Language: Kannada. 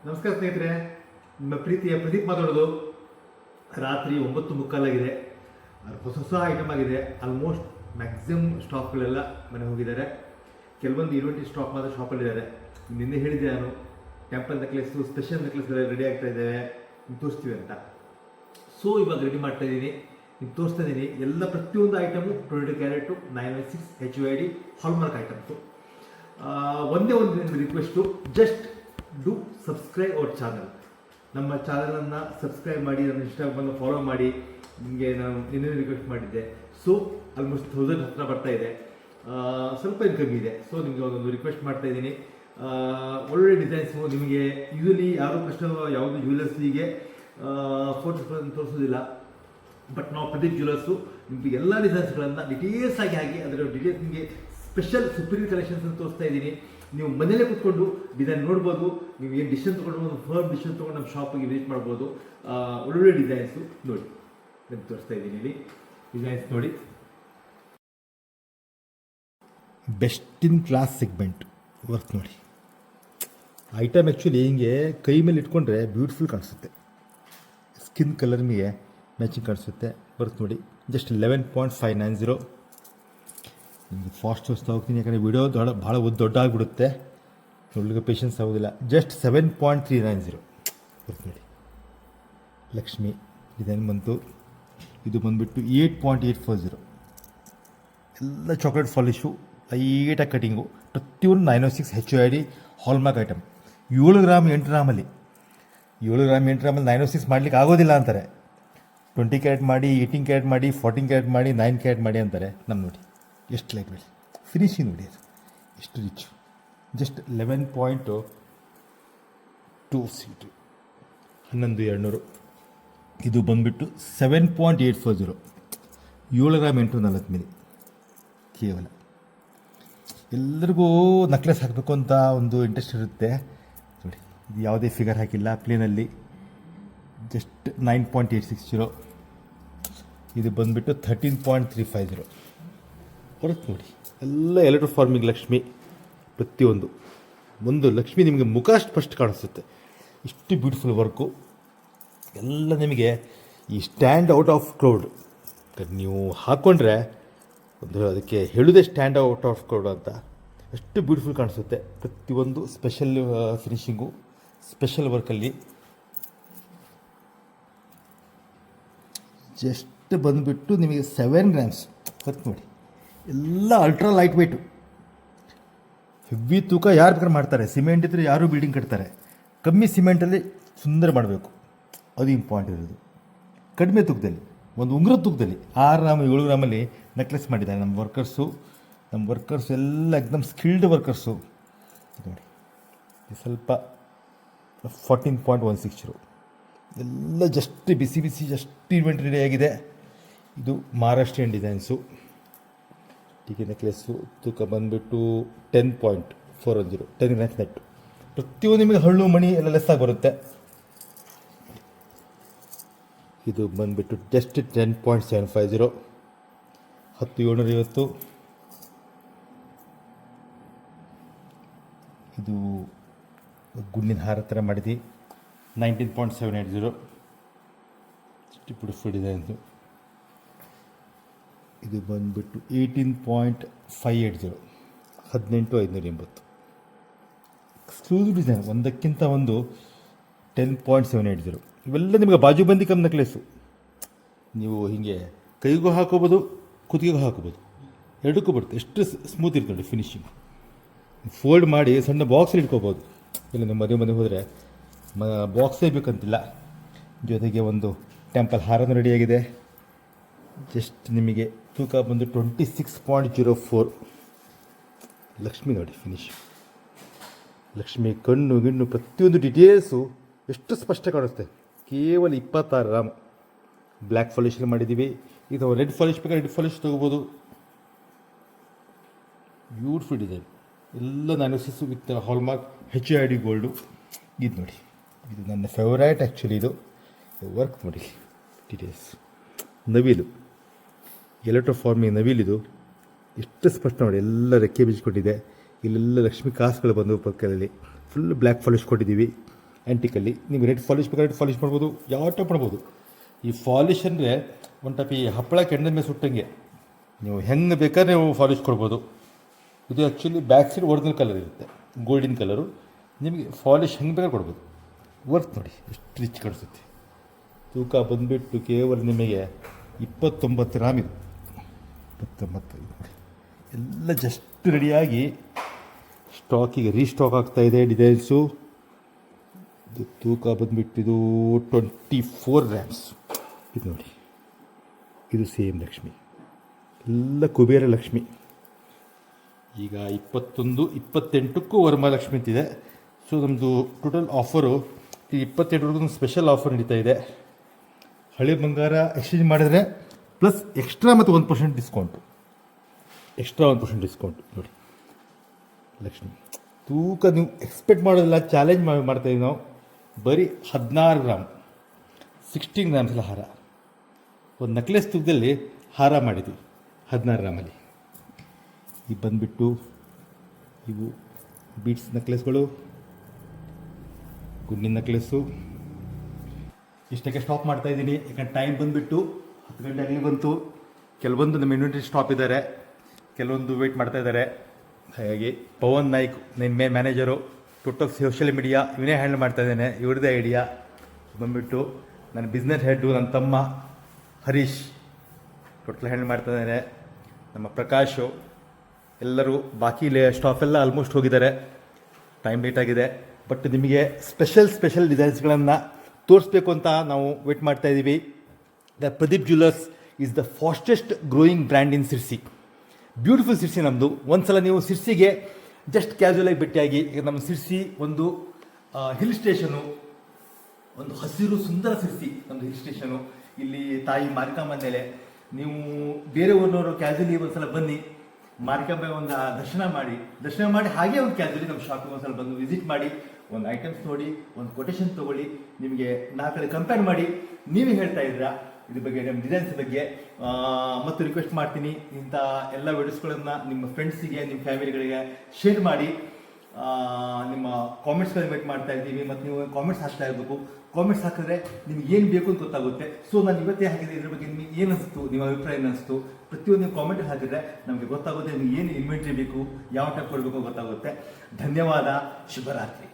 ನಮಸ್ಕಾರ ಸ್ನೇಹಿತರೆ, ನಿಮ್ಮ ಪ್ರೀತಿಯ ಪ್ರದೀಪ್ ಮಾತಾಡೋದು. ರಾತ್ರಿ 9:45 ಆಗಿದೆ. ಹೊಸ ಐಟಮ್ ಆಗಿದೆ. ಆಲ್ಮೋಸ್ಟ್ ಮ್ಯಾಕ್ಸಿಮಮ್ ಸ್ಟಾಕ್ಗಳೆಲ್ಲ ಮನೆ ಹೋಗಿದ್ದಾರೆ. ಕೆಲವೊಂದು ಇರುವಂಟಿ ಸ್ಟಾಕ್ ಮಾತ್ರ ಶಾಪಲ್ಲಿದ್ದಾರೆ. ನಿನ್ನೆ ಹೇಳಿದೆ ನಾನು, ಟೆಂಪಲ್ ನೆಕ್ಲೆಸ್ಸು, ಸ್ಪೆಷಲ್ ನೆಕ್ಲೆಸ್ಗಳೆಲ್ಲ ರೆಡಿ ಆಗ್ತಾ ಇದ್ದೇವೆ, ನಿಮ್ಗೆ ತೋರಿಸ್ತೀವಿ ಅಂತ. ಸೊ ಇವಾಗ ರೆಡಿ ಮಾಡ್ತಾ ಇದ್ದೀನಿ, ನಿಮ್ಗೆ ತೋರಿಸ್ತಾ ಇದ್ದೀನಿ. ಎಲ್ಲ ಪ್ರತಿಯೊಂದು item 22 carrot 916 HUID hallmark items. ಒಂದೇ ಒಂದು request, just do subscribe our channel. ನಮ್ಮ ಚಾನಲನ್ನು ಸಬ್ಸ್ಕ್ರೈಬ್ ಮಾಡಿ, ನನ್ನ ಇನ್ಸ್ಟಾಗ್ರಾಮನ್ನು ಫಾಲೋ ಮಾಡಿ. ನಿಮಗೆ ನಾನು ಇನ್ನೇನು ರಿಕ್ವೆಸ್ಟ್ ಮಾಡಿದ್ದೆ. ಸೊ ಆಲ್ಮೋಸ್ಟ್ 1000 ಹತ್ರ ಬರ್ತಾ ಇದೆ, ಸ್ವಲ್ಪ ಕಮ್ಮಿ ಇದೆ. ಸೊ ನಿಮಗೆ ಒಂದೊಂದು ರಿಕ್ವೆಸ್ಟ್ ಮಾಡ್ತಾ ಇದ್ದೀನಿ. ಒಳ್ಳೊಳ್ಳೆ ಡಿಸೈನ್ಸು ನಿಮಗೆ ಯೂಸಲಿ ಯಾರೂ ಪ್ರಶ್ನೆ ಯಾವುದು ಜ್ಯುವೆಲರ್ಸಿಗೆ ಫೋಟೋಸ್ ತೋರಿಸೋದಿಲ್ಲ. ಬಟ್ ನಾವು ಪ್ರದೀಪ್ ಜ್ಯುವೆಲರ್ಸು ನಿಮಗೆ ಎಲ್ಲ ಡಿಸೈನ್ಸ್ಗಳನ್ನು ಡೀಟೇಲ್ಸ್ ಆಗಿ ಹಾಕಿ ಅದರ ಡೀಟೇಲ್ಸ್ ನಿಮಗೆ ಸ್ಪೆಷಲ್ ಸುಪೀರಿಯರ್ ಕಲೆಕ್ಷನ್ಸ್ ತೋರಿಸ್ತಾ ಇದ್ದೀನಿ. ನೀವು ಮನೇಲೇ ಕೂತ್ಕೊಂಡು ಡಿಸೈನ್ ನೋಡ್ಬೋದು. ನೀವು ಏನು ಡಿಸಿಷನ್ ತೊಗೊಂಡು ಒಂದು ಫರ್ಮ್ ಡಿಸಿಷನ್ ತೊಗೊಂಡು ನಮ್ಮ ಶಾಪಿಗೆ ವಿಸಿಟ್ ಮಾಡ್ಬೋದು. ಒಳ್ಳೊಳ್ಳೆ ಡಿಸೈನ್ಸು ನೋಡಿ, ನಾನು ತೋರಿಸ್ತಾ ಇದ್ದೀನಿ. ಇಲ್ಲಿ ಡಿಸೈನ್ಸ್ ನೋಡಿ, best in class segment work ನೋಡಿ. ಐಟಮ್ ಆ್ಯಕ್ಚುಲಿ ಹಿಂಗೆ ಕೈ ಮೇಲೆ ಇಟ್ಕೊಂಡ್ರೆ ಬ್ಯೂಟಿಫುಲ್ ಕಾಣಿಸುತ್ತೆ. ಸ್ಕಿನ್ ಕಲರ್ ಮೇಲೆ ಮ್ಯಾಚಿಂಗ್ ಕಾಣಿಸುತ್ತೆ. ವರ್ಕ್ ನೋಡಿ, ಜಸ್ಟ್ 11.590. ನಿಮಗೆ ಫಾಸ್ಟ್ ತೋರಿಸ್ತಾ ಹೋಗ್ತೀನಿ, ಯಾಕಂದರೆ ವಿಡಿಯೋ ಭಾಳ ದೊಡ್ಡ ಆಗಿಬಿಡುತ್ತೆ, ನೋಡ್ಲಿಕ್ಕೆ ಪೇಷನ್ಸ್ ಆಗೋದಿಲ್ಲ. ಜಸ್ಟ್ 7.390 ವರ್ಕ್ ನೋಡಿ. ಲಕ್ಷ್ಮಿ ಡಿಸೈನ್ ಬಂತು. ಇದು ಬಂದುಬಿಟ್ಟು 8.840. ಎಲ್ಲ ಚಾಕ್ಲೇಟ್ ಪಾಲಿಶು, ಲೈಟಾಗಿ ಕಟಿಂಗು. ಪ್ರತಿಯೊಂದು 906 HUID hallmark item. 7 gram 8 ಗ್ರಾಮಲ್ಲಿ 7 gram 8 ಗ್ರಾಮಲ್ಲಿ 906 ಮಾಡಲಿಕ್ಕೆ ಆಗೋದಿಲ್ಲ ಅಂತಾರೆ. 20 ಕ್ಯಾರೆಟ್ ಮಾಡಿ, 18 ಕ್ಯಾರೆಟ್ ಮಾಡಿ, 14 ಕ್ಯಾರೆಟ್ ಮಾಡಿ, 9 ಕ್ಯಾರೆಟ್ ಮಾಡಿ ಅಂತಾರೆ. ನಮ್ಮ ನೋಡಿ ಎಷ್ಟು ಲೈಟ್ ವೇಟ್, ಫಿನಿಶಿಂಗ್ ನೋಡಿ, ಅದು ಎಷ್ಟು ರಿಚ್. ಜಸ್ಟ್ 11.2 11,200. ಇದು ಬಂದುಬಿಟ್ಟು 7.840. 7 ಗ್ರಾಮ್ 804 ಮಿಲಿ ಕೇವಲ. ಎಲ್ಲರಿಗೂ ನೆಕ್ಲೆಸ್ ಹಾಕಬೇಕು ಅಂತ ಒಂದು ಇಂಟ್ರೆಸ್ಟ್ ಇರುತ್ತೆ ನೋಡಿ. ಇದು ಯಾವುದೇ ಫಿಗರ್ ಹಾಕಿಲ್ಲ, ಪ್ಲೇನಲ್ಲಿ. ಜಸ್ಟ್ 9.860. ಇದು ಬಂದುಬಿಟ್ಟು 13.350. ಹೊರತು ನೋಡಿ, ಎಲ್ಲ ಎಲೆಕ್ಟ್ರೋ ಫಾರ್ಮಿಂಗ್ ಲಕ್ಷ್ಮಿ. ಪ್ರತಿಯೊಂದು ಒಂದು ಲಕ್ಷ್ಮಿ ನಿಮಗೆ ಮುಖ ಸ್ಪಷ್ಟ ಕಾಣಿಸುತ್ತೆ. ಇಷ್ಟು ಬ್ಯೂಟಿಫುಲ್ ವರ್ಕು ಎಲ್ಲ ನಿಮಗೆ ಈ ಸ್ಟ್ಯಾಂಡ್ ಔಟ್ ಆಫ್ ಕ್ರೌಡ್. ನೀವು ಹಾಕ್ಕೊಂಡ್ರೆ ಒಂದು ಅದಕ್ಕೆ ಹೇಳೋದೇ ಸ್ಟ್ಯಾಂಡ್ ಔಟ್ ಆಫ್ ಕ್ರೌಡ್ ಅಂತ. ಅಷ್ಟು ಬ್ಯೂಟಿಫುಲ್ ಕಾಣಿಸುತ್ತೆ. ಪ್ರತಿಯೊಂದು ಸ್ಪೆಷಲ್ ಫಿನಿಶಿಂಗು, ಸ್ಪೆಷಲ್ ವರ್ಕಲ್ಲಿ. ಜಸ್ಟ್ ಬಂದುಬಿಟ್ಟು ನಿಮಗೆ 7 ಗ್ರಾಮ್ಸ್ ವರ್ಕ್ ನೋಡಿ. ಎಲ್ಲ ಅಲ್ಟ್ರಾ ಲೈಟ್ ವೆಯ್ಟು, ಹೆವಿ ತೂಕ. ಯಾರು ಬೇಕಾದ್ರೆ ಮಾಡ್ತಾರೆ. ಸಿಮೆಂಟ್ ಇದ್ದರೆ ಯಾರೂ ಬಿಲ್ಡಿಂಗ್ ಕಟ್ತಾರೆ. ಕಮ್ಮಿ ಸಿಮೆಂಟಲ್ಲಿ ಸುಂದರ ಮಾಡಬೇಕು, ಅದು ಇಂಪಾರ್ಟೆಂಟ್ ಇರೋದು. ಕಡಿಮೆ ತೂಕದಲ್ಲಿ, ಒಂದು ಉಂಗುರದ ತೂಕದಲ್ಲಿ 6 ಗ್ರಾಮ್ 7 ಗ್ರಾಮಲ್ಲಿ ನೆಕ್ಲೆಸ್ ಮಾಡಿದ್ದಾರೆ ನಮ್ಮ ವರ್ಕರ್ಸು ಎಲ್ಲ ಎಕ್ದಮ್ ಸ್ಕಿಲ್ಡ್ ವರ್ಕರ್ಸು. ನೋಡಿ, ಸ್ವಲ್ಪ 14.160. ಎಲ್ಲ ಜಸ್ಟ್ ಬಿಸಿ ಜಸ್ಟ್ ಇವೆಂಟ್ ರೆಡಿ ಆಗಿದೆ. ಇದು ಮಹಾರಾಷ್ಟ್ರೀಯನ್ ಡಿಸೈನ್ಸು. ಟೀಕೆ ನೆಕ್ಲೆಸ್ಸು. ತೂಕ ಬಂದುಬಿಟ್ಟು 10.410 ಗ್ರಾಮ್ಸ್ ನೆಟ್ಟು. ಪ್ರತಿಯೊಂದು ನಿಮಗೆ ಹಳ್ಳು ಮಣಿ ಎಲ್ಲ ಲೆಸ್ಸಾಗಿ ಬರುತ್ತೆ. ಇದು ಬಂದುಬಿಟ್ಟು ಜಸ್ಟ್ 10.750. 10,750. ಇದು ಗುಂಡಿನ ಹಾರ ಥರ ಮಾಡಿದ್ವಿ. 19.780. ಇಷ್ಟು ಬ್ಯೂಟಿಫುಲ್ ಡಿಸೈನ್ಸು. ಇದು ಬಂದುಬಿಟ್ಟು 18.580. 18,580. ಎಕ್ಸ್ಕ್ಲೂಸಿವ್ ಡಿಸೈನ್, ಒಂದಕ್ಕಿಂತ ಒಂದು 10.780. ಇವೆಲ್ಲ ನಿಮಗೆ ಬಾಜುಬಂದಿ ಕಮ್ ನೆಕ್ಲೆಸ್ಸು. ನೀವು ಹೀಗೆ ಕೈಗೂ ಹಾಕೋಬೋದು, ಕುತ್ತಿಗೆಗೂ ಹಾಕೋಬೋದು, ಎರಡಕ್ಕೂ ಬರುತ್ತೆ. ಎಷ್ಟು ಸ್ಮೂತ್ ಇರ್ತದೆ ನೋಡಿ ಫಿನಿಶಿಂಗ್. ಫೋಲ್ಡ್ ಮಾಡಿ ಸಣ್ಣ ಬಾಕ್ಸಲ್ಲಿ ಇಟ್ಕೋಬೋದು. ಇಲ್ಲ ನೀವು ಮದುವೆ ಹೋದರೆ ಬಾಕ್ಸೇ ಬೇಕಂತಿಲ್ಲ. ಜೊತೆಗೆ ಒಂದು ಟೆಂಪಲ್ ಹಾರನೂ ರೆಡಿಯಾಗಿದೆ. ಜಸ್ಟ್ ನಿಮಗೆ ತೂಕ ಬಂದು 26.04. ಲಕ್ಷ್ಮಿ ನೋಡಿ ಫಿನಿಶ್. ಲಕ್ಷ್ಮಿ ಕಣ್ಣು ಗಿಣ್ಣು ಪ್ರತಿಯೊಂದು ಡಿಟೇಲ್ಸು ಎಷ್ಟು ಸ್ಪಷ್ಟ ಕಾಣಿಸುತ್ತೆ. ಕೇವಲ 26 ಗ್ರಾಮ್. ಬ್ಲ್ಯಾಕ್ ಪಾಲಿಶಲ್ಲಿ ಮಾಡಿದ್ದೀವಿ. ಇದು ರೆಡ್ ಪಾಲಿಶ್ ಬೇಕಾದ್ರೆ ರೆಡ್ ಪಾಲಿಶ್ ತೊಗೋಬೋದು. Beautiful design. ಎಲ್ಲ 906 ವಿತ್ ಹಾಲ್ಮಾರ್ಕ್ HUID ಗೋಲ್ಡು. ಇದು ನೋಡಿ, ಇದು ನನ್ನ ಫೇವರೇಟ್ ಆ್ಯಕ್ಚುಲಿ. ಇದು ವರ್ಕ್ ನೋಡಿ, ಡೀಟೇಲ್ಸ್. ನವಿಲು, ಎಲೆಕ್ಟ್ರೋ ಫಾರ್ಮಿಂಗ್ ನವಿಲಿದು ಎಷ್ಟು ಸ್ಪಷ್ಟ ನೋಡಿ. ಎಲ್ಲ ರೆಕ್ಕೆ ಬೀಜ ಕೊಟ್ಟಿದೆ. ಇಲ್ಲೆಲ್ಲ ಲಕ್ಷ್ಮಿ ಕಾಸುಗಳು ಬಂದು ಪಕ್ಕದಲ್ಲಿ. ಫುಲ್ ಬ್ಲ್ಯಾಕ್ ಪಾಲಿಶ್ ಕೊಟ್ಟಿದ್ದೀವಿ. ಆ್ಯಂಟಿಕಲ್ಲಿ. ನೀವು ರೆಡ್ ಫಾಲಿಶ್ ಬೇಕಾದ್ರೆ ರೆಡ್ ಫಾಲಿಶ್ ಮಾಡ್ಬೋದು, ಯಾವ ಟೈಪ್ ಮಾಡ್ಬೋದು. ಈ ಫಾಲಿಶ್ ಅಂದರೆ ಒಂದು ಟೈಪ್ ಈ ಹಪ್ಪಳ ಕೆಂಡ ಮೇಲೆ ಸುಟ್ಟಂಗೆ, ನೀವು ಹೆಂಗೆ ಬೇಕಾದ್ರೆ ನೀವು ಫಾಲಿಶ್ ಕೊಡ್ಬೋದು. ಇದು actually back side original colour ಇರುತ್ತೆ, ಗೋಲ್ಡಿನ್ ಕಲರು. ನಿಮಗೆ ಫಾಲಿಶ್ ಹೆಂಗೆ ಬೇಕಾದ್ರೆ ಕೊಡ್ಬೋದು. ವರ್ಕ್ ನೋಡಿ ಎಷ್ಟು ರಿಚ್ ಕಾಣಿಸುತ್ತೆ. ತೂಕ ಬಂದುಬಿಟ್ಟು ಕೇವಲ ನಿಮಗೆ 29 ಗ್ರಾಮ್ ಇದು. 29 ನೋಡಿ, ಎಲ್ಲ ಜಸ್ಟ್ ರೆಡಿಯಾಗಿ ಸ್ಟಾಕಿಗೆ ರೀಸ್ಟಾಕ್ ಆಗ್ತಾಯಿದೆ ಡಿಸೈನ್ಸು. ಇದು ತೂಕ ಬಂದುಬಿಟ್ಟಿದು 24 ಗ್ರಾಮ್ಸ್. ಇದು ನೋಡಿ, ಇದು ಸೇಮ್ ಲಕ್ಷ್ಮಿ, ಎಲ್ಲ ಕುಬೇರ ಲಕ್ಷ್ಮಿ. ಈಗ 21, 28ಕ್ಕೂ ವರಮಹಾಲಕ್ಷ್ಮಿ ಅಂತಿದೆ. ಸೊ ನಮ್ಮದು ಟೋಟಲ್ ಆಫರು 28ವರೆಗೂ ಸ್ಪೆಷಲ್ ಆಫರ್ ನಡೀತಾ ಇದೆ. ಹಳೆ ಬಂಗಾರ ಎಕ್ಸ್ಚೇಂಜ್ ಮಾಡಿದ್ರೆ ಪ್ಲಸ್ ಎಕ್ಸ್ಟ್ರಾ ಮತ್ತು 1% ಡಿಸ್ಕೌಂಟು, ಎಕ್ಸ್ಟ್ರಾ 1% ಡಿಸ್ಕೌಂಟು. ನೋಡಿ ಲಕ್ಷ್ಮಿ ತೂಕ ನೀವು ಎಕ್ಸ್ಪೆಕ್ಟ್ ಮಾಡೋದಿಲ್ಲ, ಚಾಲೆಂಜ್ ಮಾಡ್ತಾಯಿದ್ದೀವಿ ನಾವು. ಬರೀ 16 ಗ್ರಾಮ್, 16 ಗ್ರಾಮ್ಸ್ ಎಲ್ಲ ಹಾರ. ಒಂದು ನೆಕ್ಲೆಸ್ ತೂಕದಲ್ಲಿ ಹಾರ ಮಾಡಿದ್ವಿ 16 ಗ್ರಾಮಲ್ಲಿ. ಈಗ ಬಂದುಬಿಟ್ಟು ಇವು ಬೀಡ್ಸ್ ನೆಕ್ಲೆಸ್ಗಳು, ಗುಂಡಿನ ನೆಕ್ಲೆಸ್ಸು. ಇಷ್ಟಕ್ಕೆ ಸ್ಟಾಪ್ ಮಾಡ್ತಾಯಿದ್ದೀನಿ, ಯಾಕಂದ್ರೆ ಟೈಮ್ ಬಂದುಬಿಟ್ಟು 10 ಗಂಟೆ ಆಗಲಿ ಬಂತು. ಕೆಲವೊಂದು ನಮ್ಮ ಇನ್ವೆಂಟ್ರಿ ಸ್ಟಾಪ್ ಇದ್ದಾರೆ, ಕೆಲವೊಂದು ವೆಯ್ಟ್ ಮಾಡ್ತಾಯಿದ್ದಾರೆ. ಹಾಗಾಗಿ ಪವನ್ ನಾಯ್ಕ್ ನಿಮ್ಮ ಮ್ಯಾನೇಜರು, ಟೋಟಲ್ ಸೋಷಿಯಲ್ ಮೀಡಿಯಾ ಇವನೇ ಹ್ಯಾಂಡಲ್ ಮಾಡ್ತಾಯಿದ್ದೇನೆ. ಇವ್ರದ್ದೇ ಐಡಿಯಾ ಬಂದುಬಿಟ್ಟು. ನನ್ನ ಬಿಸ್ನೆಸ್ ಹೆಡ್ಡು ನನ್ನ ತಮ್ಮ ಹರೀಶ್ ಟೋಟಲ್ ಹ್ಯಾಂಡಲ್ ಮಾಡ್ತಾಯಿದ್ದೇನೆ. ನಮ್ಮ ಪ್ರಕಾಶು, ಎಲ್ಲರೂ ಬಾಕಿ ಸ್ಟಾಫ್ ಎಲ್ಲ ಆಲ್ಮೋಸ್ಟ್ ಹೋಗಿದ್ದಾರೆ. ಟೈಮ್ ಲೇಟ್ ಆಗಿದೆ. ಬಟ್ ನಿಮಗೆ ಸ್ಪೆಷಲ್ ಡಿಸೈನ್ಸ್ಗಳನ್ನು ತೋರಿಸ್ಬೇಕು ಅಂತ ನಾವು ವೇಟ್ ಮಾಡ್ತಾಯಿದ್ದೀವಿ. The Pradeep jewellers is the fastest growing brand in Sirsi. Beautiful Sirsi ನಮ್ಮದು. ಒಂದು ಸಲ ನೀವು ಸಿರ್ಸಿಗೆ ಜಸ್ಟ್ ಕ್ಯಾಶುವಲಾಗಿ ಭೇಟಿಯಾಗಿ. ನಮ್ಮ ಸಿರ್ಸಿ ಒಂದು ಹಿಲ್ ಸ್ಟೇಷನು, ಒಂದು ಹಸಿರು ಸುಂದರ ಸಿರ್ಸಿ ನಮ್ಮದು ಹಿಲ್ ಸ್ಟೇಷನು. ಇಲ್ಲಿ ತಾಯಿ ಮಾರಿಕಾಂಬ ನೆಲೆ. ನೀವು ಬೇರೆ ಊರಿನವರು ಕ್ಯಾಶುವಲಿ ಒಂದು ಸಲ ಬನ್ನಿ, ಮಾರಿಕಾಂಬೆ ಒಂದು ದರ್ಶನ ಮಾಡಿ ಹಾಗೆ ಒಂದು ಕ್ಯಾಶುವಲಿ ನಮ್ಮ ಶಾಪಿಗೆ ಒಂದು ಸಲ ಬಂದು ವಿಸಿಟ್ ಮಾಡಿ, ಒಂದು ಐಟಮ್ಸ್ ನೋಡಿ, ಒಂದು ಕೊಟೇಶನ್ ತೊಗೊಳ್ಳಿ. ನಿಮಗೆ 4 ಕಡೆ ಕಂಪೇರ್ ಮಾಡಿ ನೀವೇ ಹೇಳ್ತಾ ಇದ್ದೀರಾ ಇದ್ರ ಬಗ್ಗೆ, ನಮ್ಮ ಡಿಸೈನ್ಸ್ ಬಗ್ಗೆ. ಮತ್ತು ರಿಕ್ವೆಸ್ಟ್ ಮಾಡ್ತೀನಿ, ಇಂಥ ಎಲ್ಲ ವಿಡಿಯೋಸ್ಗಳನ್ನು ನಿಮ್ಮ ಫ್ರೆಂಡ್ಸಿಗೆ, ನಿಮ್ಮ ಫ್ಯಾಮಿಲಿಗಳಿಗೆ ಶೇರ್ ಮಾಡಿ. ನಿಮ್ಮ ಕಾಮೆಂಟ್ಸ್ಗಳನ್ನ ವೇಟ್ ಮಾಡ್ತಾ ಇದ್ದೀವಿ. ಮತ್ತು ನೀವು ಕಾಮೆಂಟ್ಸ್ ಹಾಕ್ತಾ ಇರಬೇಕು. ಕಾಮೆಂಟ್ಸ್ ಹಾಕಿದ್ರೆ ನಿಮ್ಗೆ ಏನು ಬೇಕು ಅಂತ ಗೊತ್ತಾಗುತ್ತೆ. ಸೊ ನಾನು ಇವತ್ತೇ ಹಾಕಿದ್ರೆ ಇದ್ರ ಬಗ್ಗೆ ನಿಮಗೆ ಏನು ಅನಿಸ್ತು, ನಿಮ್ಮ ಅಭಿಪ್ರಾಯ ಏನು ಅನಿಸ್ತು, ಪ್ರತಿಯೊಂದು ನೀವು ಕಾಮೆಂಟ್ ಹಾಕಿದ್ರೆ ನಮಗೆ ಗೊತ್ತಾಗುತ್ತೆ ನಿಮಗೆ ಏನು ಇನ್ವೆಂಟ್ರಿ ಬೇಕು, ಯಾವ ಟೈಪ್ ಕೊಡಬೇಕು ಗೊತ್ತಾಗುತ್ತೆ. ಧನ್ಯವಾದ. ಶುಭರಾತ್ರಿ.